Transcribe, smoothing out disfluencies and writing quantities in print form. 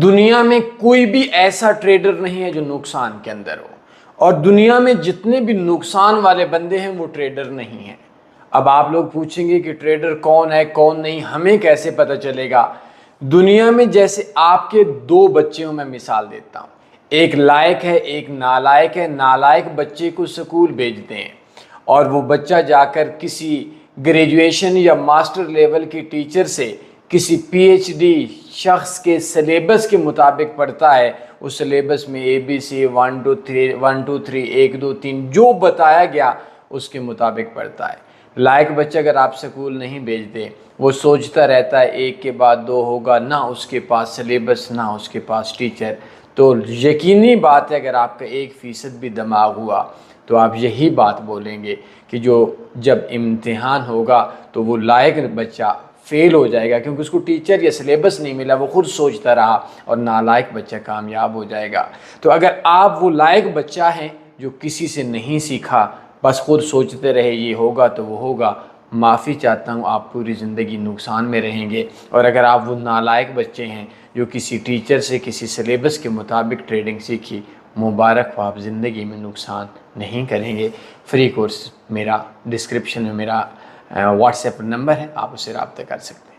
دنیا میں کوئی بھی ایسا ٹریڈر نہیں ہے جو نقصان کے اندر ہو، اور دنیا میں جتنے بھی نقصان والے بندے ہیں وہ ٹریڈر نہیں ہیں۔ اب آپ لوگ پوچھیں گے کہ ٹریڈر کون ہے کون نہیں، ہمیں کیسے پتہ چلے گا؟ دنیا میں جیسے آپ کے دو بچوں میں مثال دیتا ہوں، ایک لائق ہے ایک نالائق ہے۔ نالائق بچے کو سکول بھیجتے ہیں اور وہ بچہ جا کر کسی گریجویشن یا ماسٹر لیول کی ٹیچر سے کسی پی ایچ ڈی شخص کے سلیبس کے مطابق پڑھتا ہے۔ اس سلیبس میں ABC 1 2 3 1 2 3 1 2 3 جو بتایا گیا اس کے مطابق پڑھتا ہے۔ لائق بچہ اگر آپ سکول نہیں بھیجتے، وہ سوچتا رہتا ہے ایک کے بعد دو ہوگا، نہ اس کے پاس سلیبس نہ اس کے پاس ٹیچر۔ تو یقینی بات ہے اگر آپ کا 1% بھی دماغ ہوا تو آپ یہی بات بولیں گے کہ جو جب امتحان ہوگا تو وہ لائق بچہ فیل ہو جائے گا، کیونکہ اس کو ٹیچر یا سلیبس نہیں ملا، وہ خود سوچتا رہا، اور نالائق بچہ کامیاب ہو جائے گا۔ تو اگر آپ وہ لائق بچہ ہیں جو کسی سے نہیں سیکھا، بس خود سوچتے رہے یہ ہوگا تو وہ ہوگا، معافی چاہتا ہوں، آپ پوری زندگی نقصان میں رہیں گے۔ اور اگر آپ وہ نالائق بچے ہیں جو کسی ٹیچر سے کسی سلیبس کے مطابق ٹریڈنگ سیکھی، مبارک ہو، آپ زندگی میں نقصان نہیں کریں گے۔ فری کورس میرا ڈسکرپشن میں میرا واٹس ایپ نمبر ہے، آپ اسے رابطہ کر سکتے ہیں۔